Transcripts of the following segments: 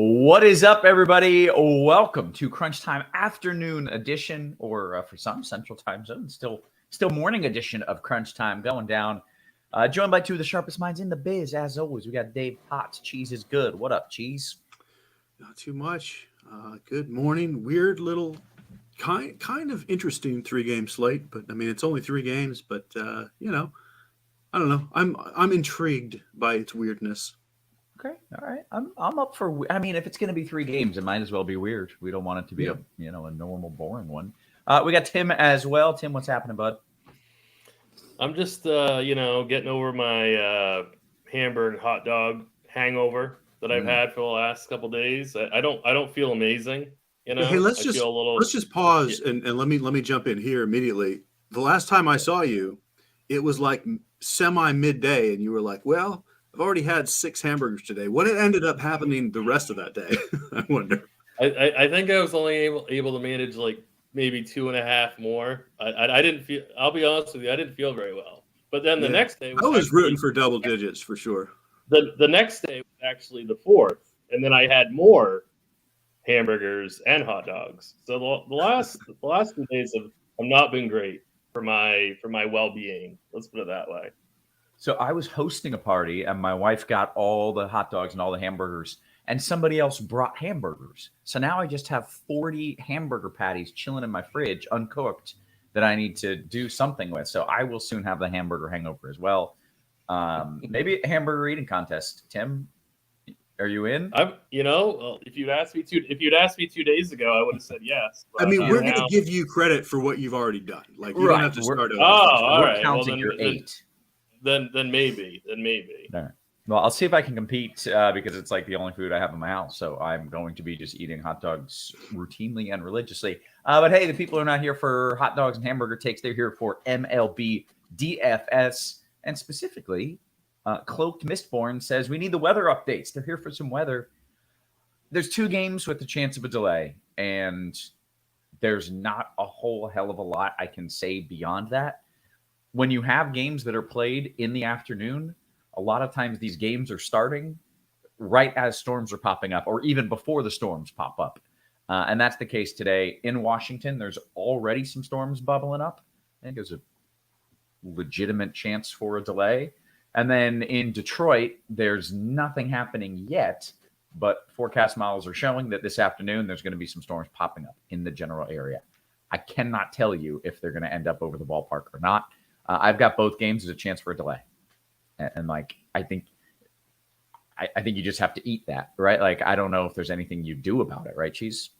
What is up, everybody? Welcome to Crunch Time Afternoon Edition, or for some Central Time Zone, still morning edition of Crunch Time going down. Joined by two of the sharpest minds in the biz, as always. We got Dave Potts. Cheese is good. What up, Cheese? Not too much. Good morning. Weird little, kind of interesting 3-game slate, but I mean it's only 3 games. But I don't know. I'm intrigued by its weirdness. Okay, all right. I'm up for. I mean, if it's going to be 3 games, it might as well be weird. We don't want it to be a normal, boring one. We got Tim as well. Tim, what's happening, bud? I'm just getting over my hamburger and hot dog hangover that I've had for the last couple days. I don't feel amazing. Hey, let's just pause and let me jump in here immediately. The last time I saw you, it was like semi midday, and you were like, "Well, I've already had 6 hamburgers today." What ended up happening the rest of that day? I wonder. I think I was only able to manage like maybe 2.5 more. I didn't feel. I'll be honest with you, I didn't feel very well. But then the next day, I was rooting for double digits for sure. The next day was actually the 4th, and then I had more hamburgers and hot dogs. So the last 2 days have not been great for my well-being. Let's put it that way. So I was hosting a party, and my wife got all the hot dogs and all the hamburgers, and somebody else brought hamburgers. So now I just have 40 hamburger patties chilling in my fridge, uncooked, that I need to do something with. So I will soon have the hamburger hangover as well. Maybe a hamburger eating contest. Tim, are you in? If you'd asked me 2 days ago, I would have said yes. I mean, we're going to give you credit for what you've already done. Like you don't have to start over. All we're right. counting your 8. Then maybe. All right. Well, I'll see if I can compete because it's like the only food I have in my house. So I'm going to be just eating hot dogs routinely and religiously. But hey, the people are not here for hot dogs and hamburger takes. They're here for MLB DFS. And specifically, Cloaked Mistborn says we need the weather updates. They're here for some weather. There's 2 games with the chance of a delay. And there's not a whole hell of a lot I can say beyond that. When you have games that are played in the afternoon, a lot of times these games are starting right as storms are popping up or even before the storms pop up. And that's the case today in Washington. There's already some storms bubbling up. I think there's a legitimate chance for a delay. And then in Detroit, there's nothing happening yet, but forecast models are showing that this afternoon there's going to be some storms popping up in the general area. I cannot tell you if they're going to end up over the ballpark or not. I've got both games as a chance for a delay. And like, I think you just have to eat that, right? Like, I don't know if there's anything you do about it, right, Cheese?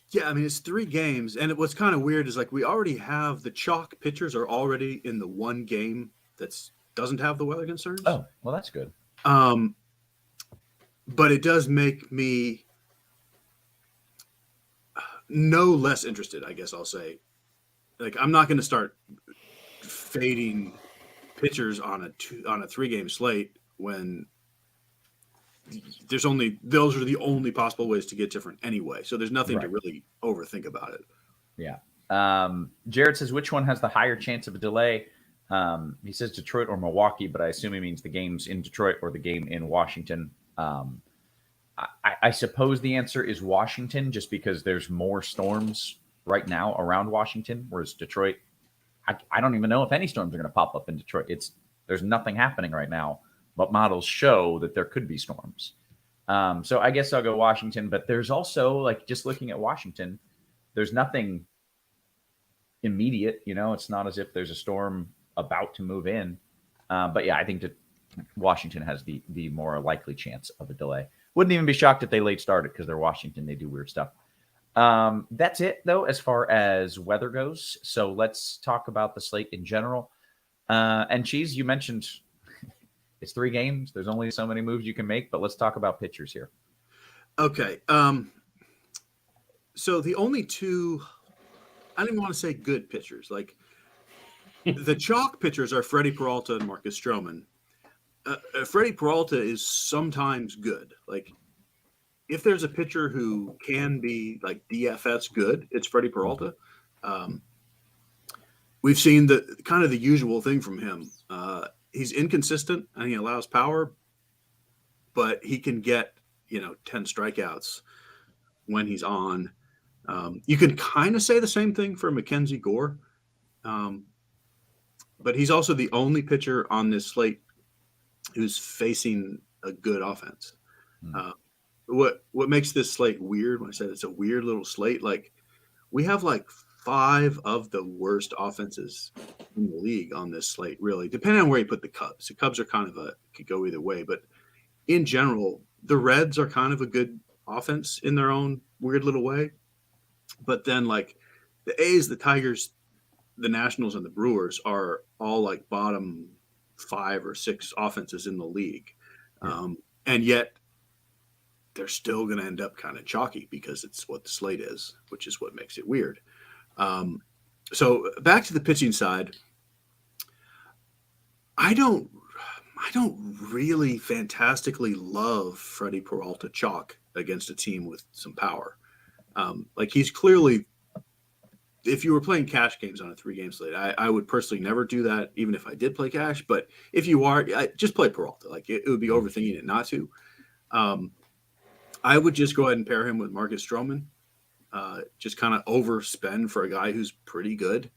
Yeah, I mean, it's 3 games. And what's kind of weird is like we already have the chalk pitchers are already in the 1 game that doesn't have the weather concerns. Oh, well, that's good. But it does make me no less interested, I guess I'll say. Like, I'm not going to start fading pitchers on a 3-game slate when those are the only possible ways to get different anyway. So there's nothing to really overthink about it. Yeah. Jared says, which one has the higher chance of a delay? He says Detroit or Milwaukee, but I assume he means the games in Detroit or the game in Washington. I suppose the answer is Washington just because there's more storms right now around Washington, whereas Detroit, I don't even know if any storms are going to pop up in Detroit. There's nothing happening right now, but models show that there could be storms. So I guess I'll go Washington, but there's also, like, just looking at Washington, there's nothing immediate. It's not as if there's a storm about to move in. But yeah, I think that Washington has the more likely chance of a delay. Wouldn't even be shocked if they late started because they're Washington. They do weird stuff. That's it, though, as far as weather goes. So let's talk about the slate in general. And Cheese, you mentioned it's 3 games. There's only so many moves you can make, but let's talk about pitchers here. Okay. So the only 2, I don't even want to say good pitchers. Like the chalk pitchers are Freddie Peralta and Marcus Stroman. Freddie Peralta is sometimes good. Like, if there's a pitcher who can be like DFS good, it's Freddie Peralta. We've seen the kind of the usual thing from him. He's inconsistent and he allows power, but he can get 10 strikeouts when he's on. You can kind of say the same thing for Mackenzie Gore, but he's also the only pitcher on this slate who's facing a good offense. What makes this slate weird, when I said it's a weird little slate, like we have like 5 of the worst offenses in the league on this slate, really, depending on where you put the Cubs. The Cubs are kind of could go either way, but in general, the Reds are kind of a good offense in their own weird little way. But then like the A's, the Tigers, the Nationals, and the Brewers are all like bottom 5 or 6 offenses in the league. And yet they're still going to end up kind of chalky because it's what the slate is, which is what makes it weird. So back to the pitching side, I don't really fantastically love Freddie Peralta chalk against a team with some power. Like he's clearly, if you were playing cash games on a 3-game slate, I would personally never do that, even if I did play cash. But if you are, just play Peralta. Like it would be overthinking it not to. I would just go ahead and pair him with Marcus Stroman. Just kind of overspend for a guy who's pretty good.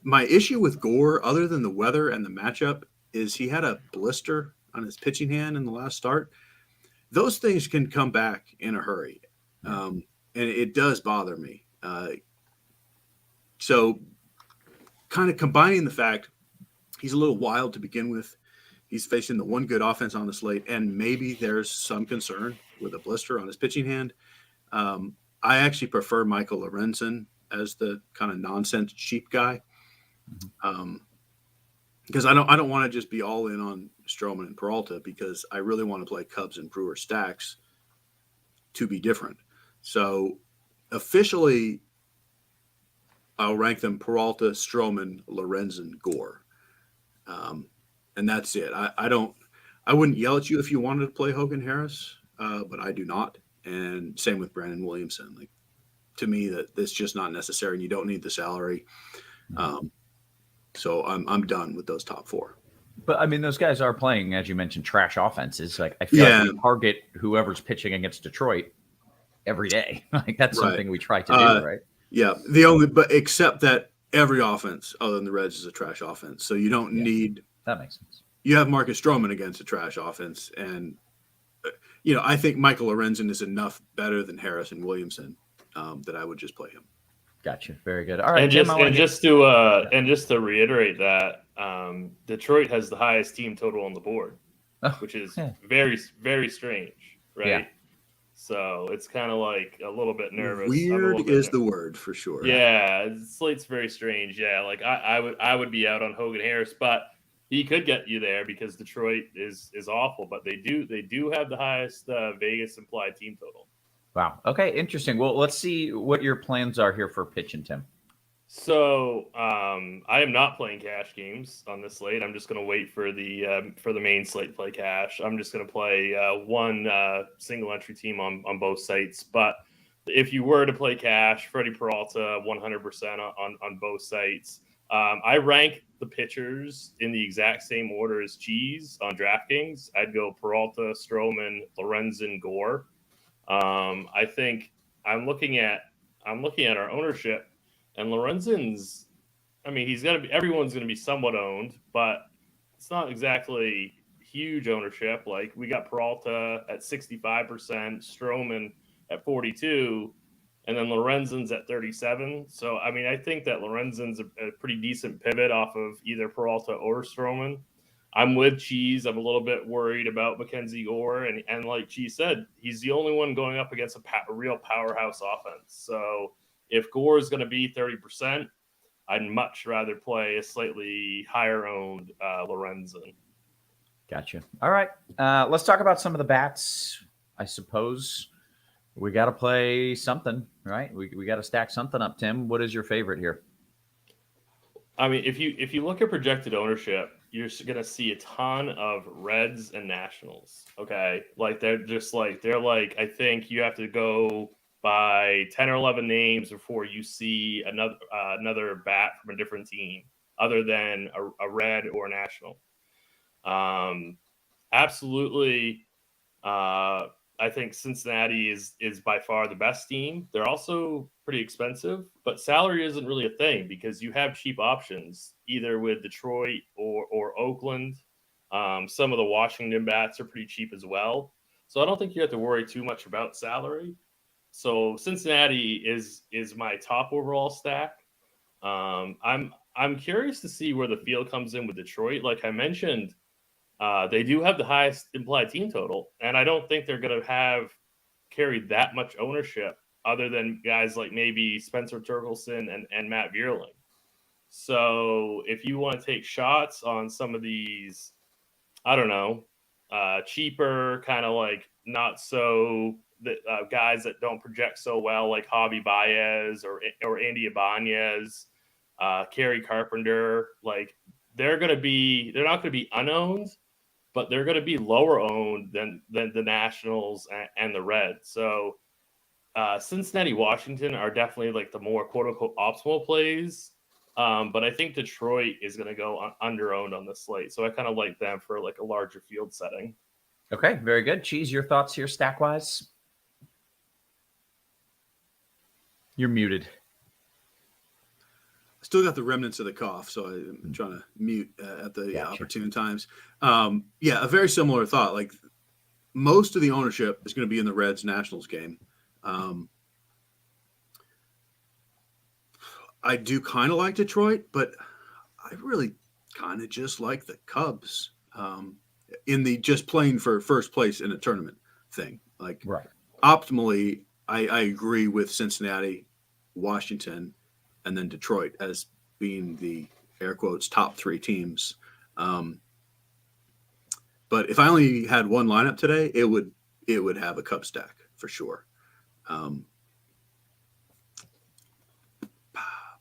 My issue with Gore, other than the weather and the matchup, is he had a blister on his pitching hand in the last start. Those things can come back in a hurry. And it does bother me. So kind of combining the fact he's a little wild to begin with, he's facing the one good offense on the slate, and maybe there's some concern with a blister on his pitching hand. I actually prefer Michael Lorenzen as the kind of nonsense cheap guy. Because I don't want to just be all in on Stroman and Peralta, because I really want to play Cubs and Brewer stacks to be different. So officially, I'll rank them Peralta, Stroman, Lorenzen, Gore. And that's it. I wouldn't yell at you if you wanted to play Hogan Harris, but I do not. And same with Brandon Williamson. Like, to me, that's just not necessary, and you don't need the salary. So I'm done with those top 4. But I mean, those guys are playing, as you mentioned, trash offenses. Like I feel like we target whoever's pitching against Detroit every day. Like that's something we try to do, right? Yeah. But except that every offense other than the Reds is a trash offense. So you don't need. That makes sense. You have Marcus Stroman against a trash offense, and I think Michael Lorenzen is enough better than Harris and Williamson that I would just play him. Gotcha. Very good. All right. And just to reiterate that, Detroit has the highest team total on the board, which is very, very strange, right? Yeah. So it's kind of like a little bit nervous. Weird is the word for sure. Yeah, slate's very strange. Yeah, like I would be out on Hogan Harris, but he could get you there because Detroit is awful. But they do have the highest Vegas implied team total. Wow. Okay. Interesting. Well, let's see what your plans are here for pitching, Tim. So I am not playing cash games on this slate. I'm just going to wait for the main slate to play cash. I'm just going to play one single entry team on both sites. But if you were to play cash, Freddie Peralta 100% on both sites. I rank the pitchers in the exact same order as Cheese on DraftKings. I'd go Peralta, Stroman, Lorenzen, Gore. I think I'm looking at our ownership, and Lorenzen's, I mean, everyone's going to be somewhat owned, but it's not exactly huge ownership. Like we got Peralta at 65%, Stroman at 42%, and then Lorenzen's at 37%. So, I mean, I think that Lorenzen's a pretty decent pivot off of either Peralta or Stroman. I'm with Cheese. I'm a little bit worried about Mackenzie Gore. And like Cheese said, he's the only one going up against a real powerhouse offense. So if Gore is going to be 30%, I'd much rather play a slightly higher owned Lorenzen. Gotcha. All right. Let's talk about some of the bats. I suppose we got to play something, right? We got to stack something up, Tim. What is your favorite here? I mean, if you look at projected ownership, you're going to see a ton of Reds and Nationals. Okay. Like they're like, I think you have to go by 10 or 11 names before you see another bat from a different team other than a Red or a National. Absolutely. I think Cincinnati is by far the best team. They're also pretty expensive, but salary isn't really a thing because you have cheap options either with Detroit or Oakland. Some of the Washington bats are pretty cheap as well, so I don't think you have to worry too much about salary. So Cincinnati is my top overall stack. I'm curious to see where the field comes in with Detroit. Like I mentioned, they do have the highest implied team total, and I don't think they're going to have carried that much ownership other than guys like maybe Spencer Torkelson and Matt Vierling. So if you want to take shots on some of these, I don't know, cheaper, kind of like not so guys that don't project so well, like Javi Baez or Andy Ibanez, Kerry Carpenter, like they're not going to be unowned, but they're going to be lower owned than the Nationals and the Reds. So Cincinnati, Washington are definitely like the more quote unquote optimal plays. But I think Detroit is going to go under owned on the slate. So I kind of like them for like a larger field setting. Okay, very good. Cheese, your thoughts here stack wise? You're muted. Still got the remnants of the cough, so I'm trying to mute at the opportune times. Yeah, a very similar thought. Like most of the ownership is going to be in the Reds Nationals game. I do kind of like Detroit, but I really kind of just like the Cubs in the just playing for first place in a tournament thing. Like right. Optimally, I agree with Cincinnati, Washington, and then Detroit as being the air quotes top three teams. But if I only had one lineup today, it would have a Cub stack for sure.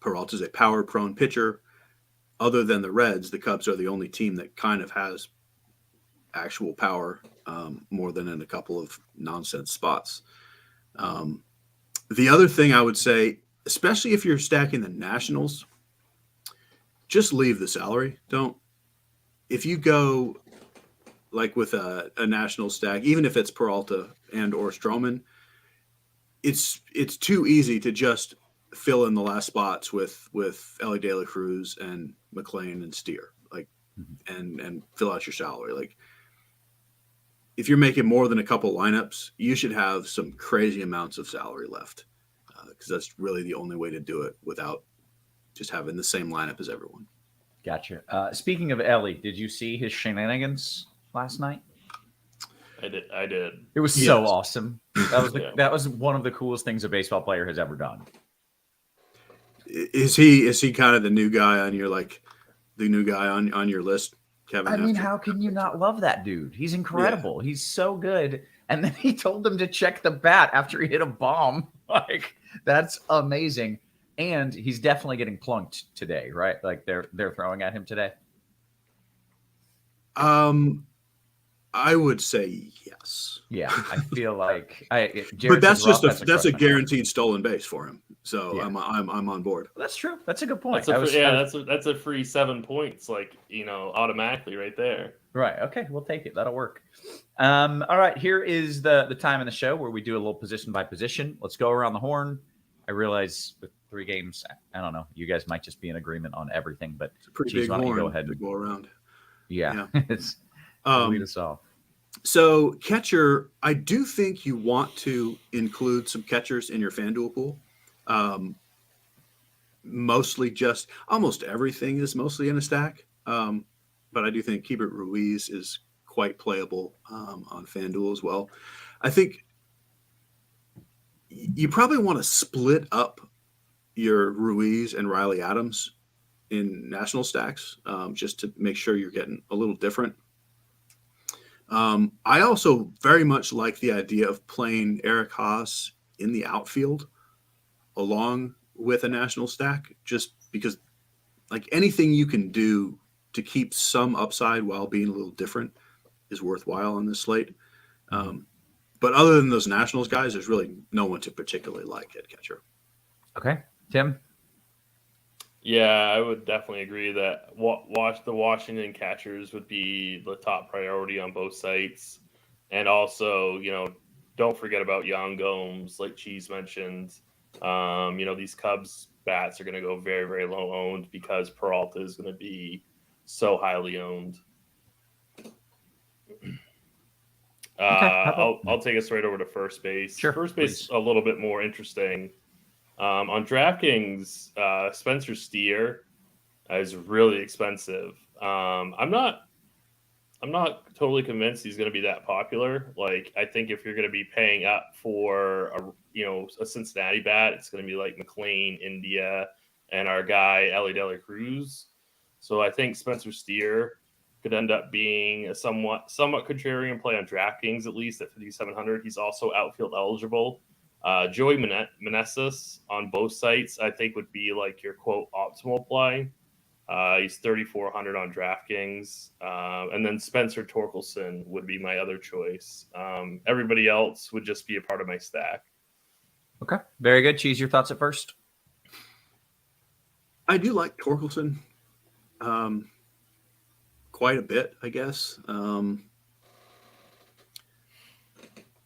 Peralta's a power prone pitcher. Other than the Reds, the Cubs are the only team that kind of has actual power more than in a couple of nonsense spots. The other thing I would say, especially if you're stacking the Nationals, just leave the salary. If you go like with a National stack, even if it's Peralta and or Stroman, it's too easy to just fill in the last spots with Ellie De La Cruz and McLean and Steer, like, and fill out your salary. Like, if you're making more than a couple lineups, you should have some crazy amounts of salary left, because that's really the only way to do it without just having the same lineup as everyone. Gotcha. Speaking of Ellie, did you see his shenanigans last night? I did. It was so awesome. That was one of the coolest things a baseball player has ever done. Is he kind of the new guy on your on your list, Kevin? I mean, how can you not love that dude? He's incredible. Yeah. He's so good. And then he told them to check the bat after he hit a bomb. Like, that's amazing. And he's definitely getting plunked today, right? Like they're throwing at him today. I would say yes. Yeah, I feel like but that's that's a guaranteed stolen base for him. So yeah. I'm on board. That's true. That's a good point. That's a free 7 points, like, automatically right there. Right. Okay, we'll take it. That'll work. All right. Here is the time in the show where we do a little position by position. Let's go around the horn. I realize with 3 games, I don't know. You guys might just be in agreement on everything, but it's a pretty big horn go ahead to go around. Yeah. It's lead us off. So catcher, I do think you want to include some catchers in your Fanduel pool. Mostly just almost everything is mostly in a stack. But I do think Keibert Ruiz is quite playable on Fanduel as well. I think you probably want to split up your Ruiz and Riley Adams in national stacks, just to make sure you're getting a little different. I also very much like the idea of playing Eric Haas in the outfield along with a national stack, just because like anything you can do to keep some upside while being a little different is worthwhile on this slate. But other than those Nationals guys, there's really no one to particularly like at catcher. Okay. Tim? Yeah, I would definitely agree that the Washington catchers would be the top priority on both sites. And also, don't forget about Jan Gomes, like Cheese mentioned. These Cubs bats are going to go very, very low owned because Peralta is going to be so highly owned. Okay. I'll take us right over to first base. Sure, First base please. a little bit more interesting. On DraftKings, Spencer Steer is really expensive. I'm not totally convinced he's going to be that popular. Like, I think if you're going to be paying up for a Cincinnati bat, it's going to be like McLean, India, and our guy Ellie De La Cruz. So I think Spencer Steer could end up being a somewhat contrarian play on DraftKings, at least at 5,700. He's also outfield eligible. Joey Meneses on both sites, I think, would be like your quote optimal play. He's 3,400 on DraftKings. And then Spencer Torkelson would be my other choice. Everybody else would just be a part of my stack. Okay. Very good. Cheese, your thoughts at first? I do like Torkelson quite a bit, I guess.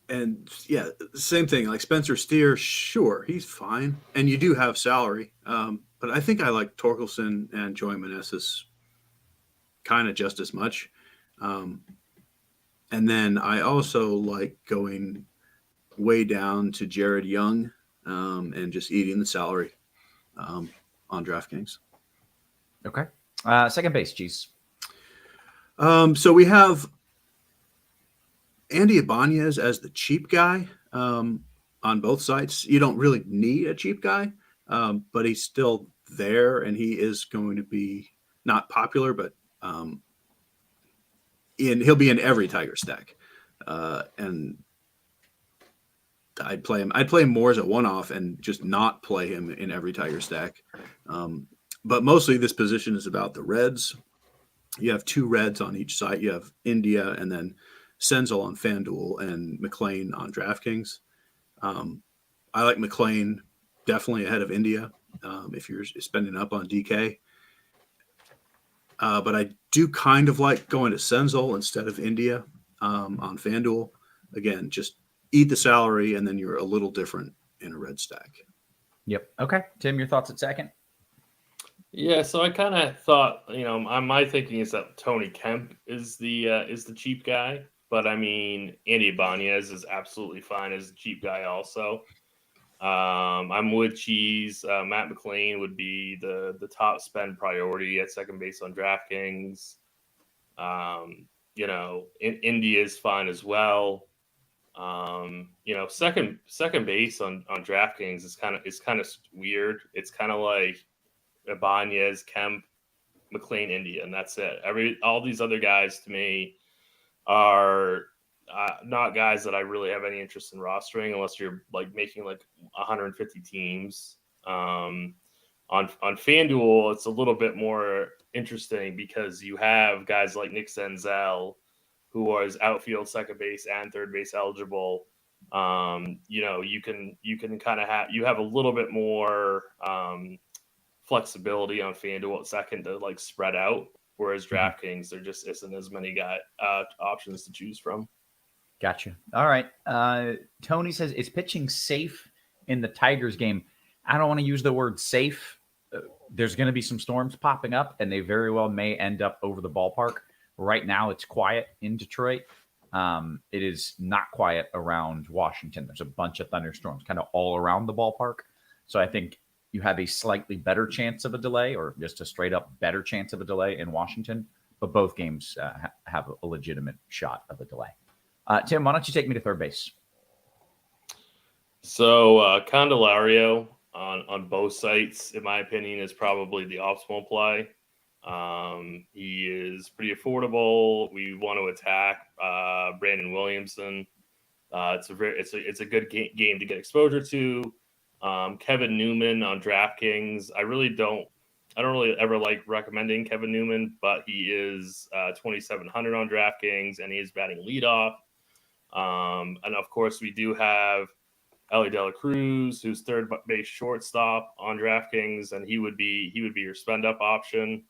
And yeah, same thing. Like Spencer Steer, sure, he's fine. And you do have salary. But I think I like Torkelson and Joey Meneses kind of just as much. And then I also like going way down to Jared Young and just eating the salary on DraftKings. Okay. Second base, Cheese. So we have Andy Ibanez as the cheap guy on both sites. You don't really need a cheap guy, but he's still there, and he is going to be not popular, but he'll be in every Tiger stack. And I'd play him. I'd play him more as a one-off and just not play him in every Tiger stack. But mostly this position is about the Reds. You have two Reds on each site. You have India and then Senzel on Fanduel and McLean on DraftKings. I like McLean definitely ahead of India if you're spending up on DK. But I do kind of like going to Senzel instead of India on Fanduel. Again, just eat the salary, and then you're a little different in a red stack. Yep. Okay. Tim, your thoughts at second? Yeah, so I kind of thought, my thinking is that Tony Kemp is the cheap guy, but I mean Andy Ibanez is absolutely fine as a cheap guy also. I'm with Cheese. Matt McLean would be the top spend priority at second base on DraftKings. India is fine as well. Second base on DraftKings is kind of weird. It's kind of like Ibanez, Kemp, McLean, India, and that's it. All these other guys to me are not guys that I really have any interest in rostering unless you're like making like 150 teams. On FanDuel, it's a little bit more interesting because you have guys like Nick Senzel, who is outfield, second base, and third base eligible. You can kind of have a little bit more flexibility on FanDuel at second to like spread out, whereas DraftKings there just isn't as many options to choose from. Gotcha. All right. Tony says, is pitching safe in the Tigers game? I don't want to use the word safe. There's going to be some storms popping up, and they very well may end up over the ballpark. Right now, it's quiet in Detroit. It is not quiet around Washington. There's a bunch of thunderstorms kind of all around the ballpark. So I think you have a slightly better chance of a delay, or just a straight up better chance of a delay in Washington. But both games have a legitimate shot of a delay. Tim, why don't you take me to third base? So Candelario on both sites, in my opinion, is probably the optimal play. He is pretty affordable. We want to attack Brandon Williamson. It's a good game to get exposure to. Kevin Newman on DraftKings. I don't really ever like recommending Kevin Newman, but he is 2,700 on DraftKings, and he is batting leadoff. And of course, we do have Ellie De La Cruz, who's third base shortstop on DraftKings, and he would be your spend up option.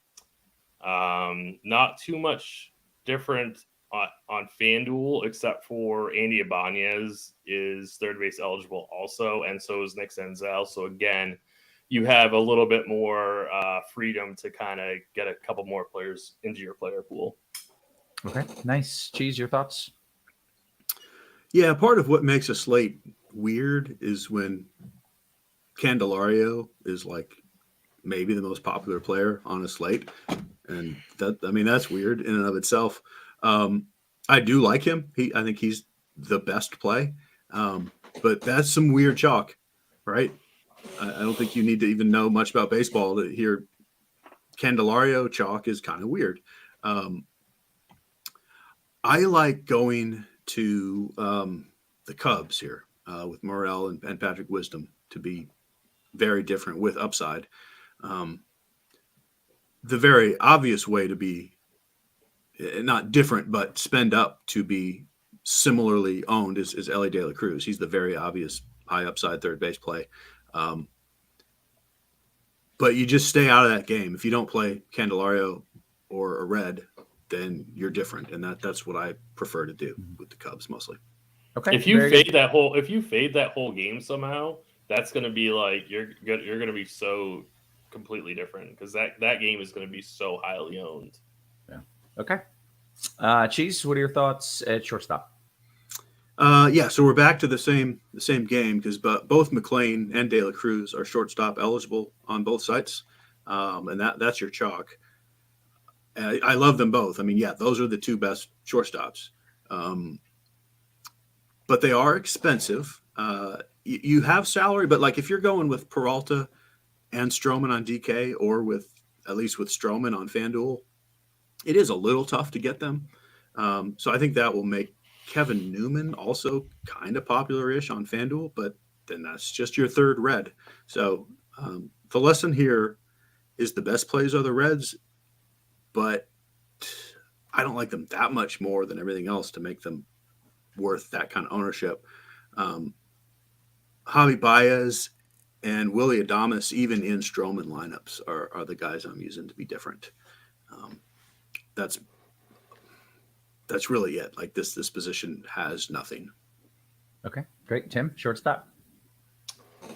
Not too much different on FanDuel, except for Andy Ibanez is third base eligible also, and so is Nick Senzel. So again, you have a little bit more freedom to kind of get a couple more players into your player pool. Okay, nice. Cheese, your thoughts? Yeah, part of what makes a slate weird is when Candelario is like maybe the most popular player on a slate, and that's weird in and of itself. I do like him. I think he's the best play, but that's some weird chalk, right? I don't think you need to even know much about baseball to hear Candelario chalk is kind of weird. I like going to the Cubs here with Morel and Patrick Wisdom to be very different with upside. The very obvious way to be not different, but spend up to be similarly owned is Ellie De La Cruz. He's the very obvious high upside third base play. But you just stay out of that game. If you don't play Candelario or a red, then you're different, and that's what I prefer to do with the Cubs mostly. Okay. If you fade that whole game somehow, that's going to be like you're going to be so completely different because that game is going to be so highly owned. Yeah. Okay. Cheese, what are your thoughts at shortstop? So we're back to the same game because both McLean and De La Cruz are shortstop eligible on both sites, and that's your chalk. I love them both. I mean, yeah, those are the two best shortstops, but they are expensive. You have salary, but like if you're going with Peralta and Stroman on DK, or at least with Stroman on FanDuel, it is a little tough to get them. So I think that will make Kevin Newman also kind of popular-ish on FanDuel, but then that's just your third red. So the lesson here is the best plays are the reds, but I don't like them that much more than everything else to make them worth that kind of ownership. Javi Baez and Willie Adames, even in Stroman lineups, are the guys I'm using to be different. That's really it. Like this position has nothing. Okay, great. Tim, shortstop.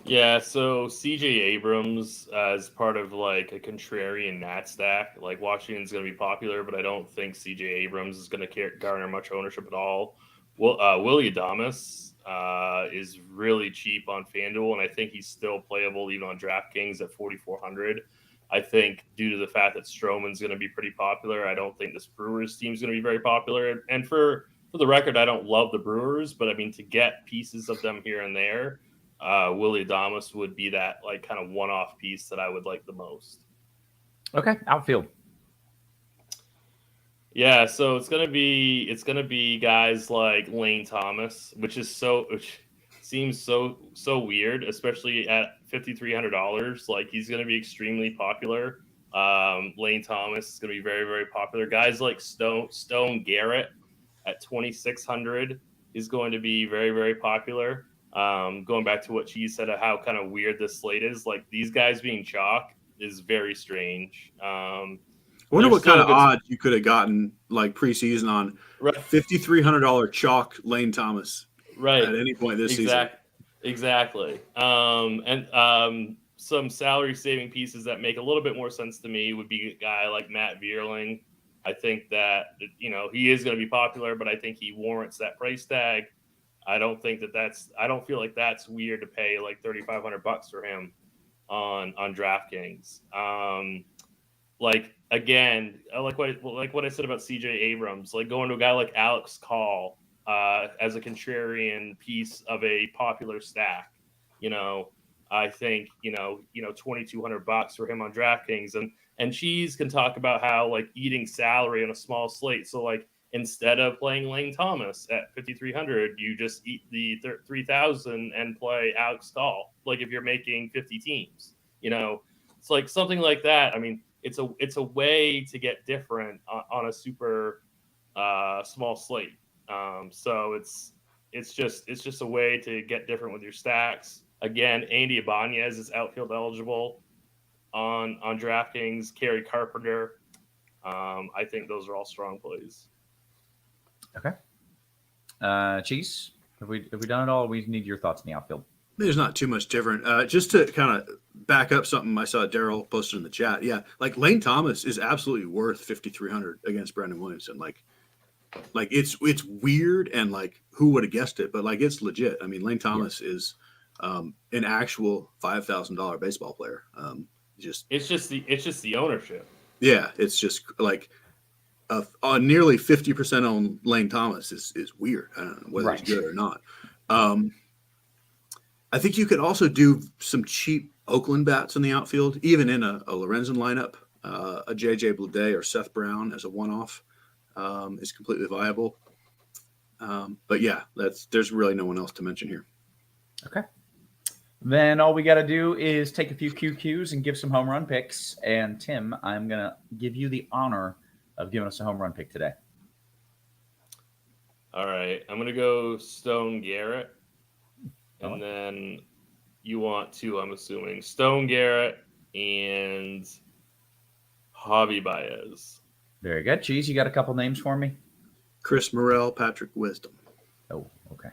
Yeah, so CJ Abrams as part of like a contrarian Nat stack, like Washington's going to be popular, but I don't think CJ Abrams is going to garner much ownership at all. Well, Willie Adames is really cheap on FanDuel, and I think he's still playable even on DraftKings at 4,400. I think due to the fact that Stroman's going to be pretty popular, I don't think this Brewers team is going to be very popular. And for the record, I don't love the Brewers, but I mean to get pieces of them here and there. Willie Adames would be that like kind of one-off piece that I would like the most. Okay, outfield. Yeah, so it's gonna be guys like Lane Thomas, which seems so weird, especially at $5,300. Like he's gonna be extremely popular. Lane Thomas is gonna be very, very popular. Guys like Stone Garrett at 2,600 is going to be very, very popular. Going back to what she said of how kind of weird this slate is, like these guys being chalk is very strange. I wonder what kind of odds you could have gotten like preseason on $5,300 chalk Lane Thomas at any point this season. Exactly. Some salary saving pieces that make a little bit more sense to me would be a guy like Matt Vierling. I think that he is going to be popular, but I think he warrants that price tag. I don't feel like that's weird to pay like $3,500 for him on DraftKings. Like again, like what I said about CJ Abrams, like going to a guy like Alex Call as a contrarian piece of a popular stack. I think 2,200 bucks for him on DraftKings, and Cheese can talk about how like eating salary on a small slate. So like instead of playing Lane Thomas at 5,300, you just eat the 3,000 and play Alex Call. Like if you're making 50 teams, it's like something like that. I mean, it's a way to get different on a super small slate. So it's just a way to get different with your stacks. Again, Andy Ibanez is outfield eligible on DraftKings. Kerry Carpenter. I think those are all strong plays. Okay. Cheese, have we done it all? We need your thoughts in the outfield. There's not too much different. Just to kind of back up something I saw Daryl posted in the chat. Yeah, like Lane Thomas is absolutely worth 5,300 against Brandon Williamson. Like it's weird, and like who would have guessed it? But like it's legit. I mean, Lane Thomas is an actual $5,000 baseball player. It's just the ownership. Yeah, it's just like nearly 50% on Lane Thomas is weird. I don't know whether it's good or not. I think you could also do some cheap Oakland bats in the outfield, even in a Lorenzen lineup. A JJ Bleday or Seth Brown as a one-off is completely viable. But yeah, there's really no one else to mention here. Okay. Then all we got to do is take a few QQs and give some home run picks. And Tim, I'm going to give you the honor of giving us a home run pick today. All right. I'm going to go Stone Garrett. And then you want to, I'm assuming, Stone Garrett and Javi Baez. Very good. Cheese, you got a couple names for me? Chris Morel, Patrick Wisdom. Oh, okay.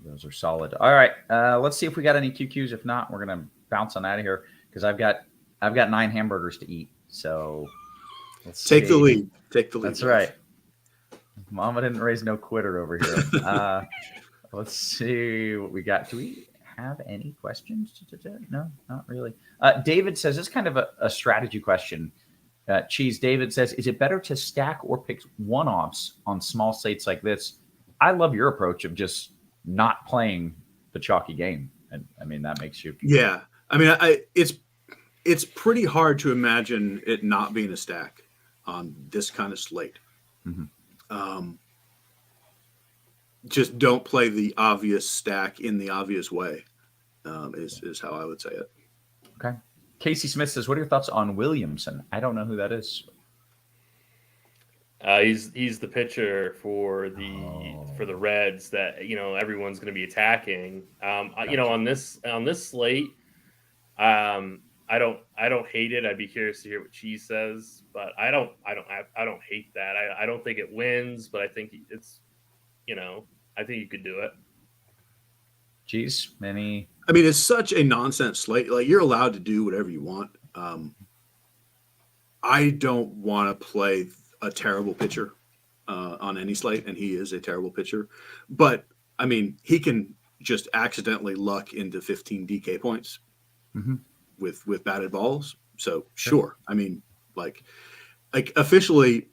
Those are solid. All right. Let's see if we got any QQs. If not, we're going to bounce on out of here because I've got 9 hamburgers to eat. So let's take the lead. Take the lead. That's right. Mama didn't raise no quitter over here. Let's see what we got. Do we have any questions? No, not really. David says, this is kind of a strategy question. Cheese, David says, is it better to stack or pick one-offs on small slates like this? I love your approach of just not playing the chalky game. And I mean, that makes you. Yeah. I mean, it's pretty hard to imagine it not being a stack on this kind of slate. Mm-hmm. Just don't play the obvious stack in the obvious way, is how I would say it. Okay. Casey Smith says, what are your thoughts on Williamson? I don't know who that is. He's the pitcher for the Reds that everyone's going to be attacking. Gotcha. On this slate, I don't hate it. I'd be curious to hear what Cheese says, but I don't hate that. I don't think it wins, but I think it's I think you could do it. Cheese, any? I mean, it's such a nonsense slate. Like, you're allowed to do whatever you want. I don't want to play a terrible pitcher on any slate, and he is a terrible pitcher. But, I mean, he can just accidentally luck into 15 DK points with batted balls. So, sure. I mean, like officially,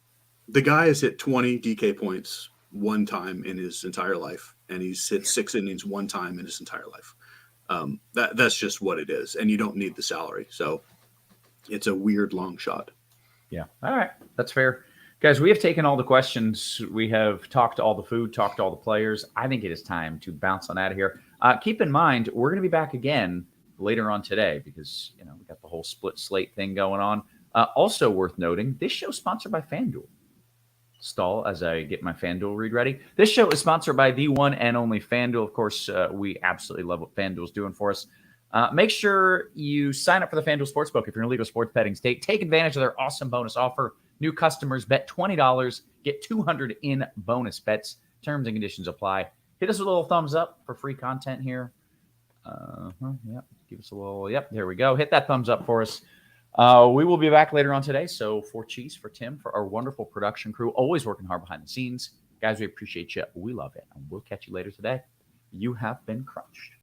the guy has hit 20 DK points one time in his entire life, and he's hit 6 innings one time in his entire life. That's just what it is, and you don't need the salary. So it's a weird long shot. Yeah. All right. That's fair. Guys, we have taken all the questions. We have talked to all the food, talked to all the players. I think it is time to bounce on out of here. Keep in mind, we're going to be back again later on today because, we got the whole split slate thing going on. Also worth noting, this show is sponsored by Fanduel. Stall as I get my Fanduel read ready. This show is sponsored by the one and only Fanduel. Of course, we absolutely love what Fanduel's doing for us. Make sure you sign up for the Fanduel Sportsbook if you're in a legal sports betting state. Take advantage of their awesome bonus offer. New customers bet $20, get $200 in bonus bets. Terms and conditions apply. Hit us with a little thumbs up for free content here. Yep. Give us a little. Yep. There we go. Hit that thumbs up for us. We will be back later on today. So for Cheese, for Tim, for our wonderful production crew, always working hard behind the scenes. Guys, we appreciate you. We love it. And we'll catch you later today. You have been crunched.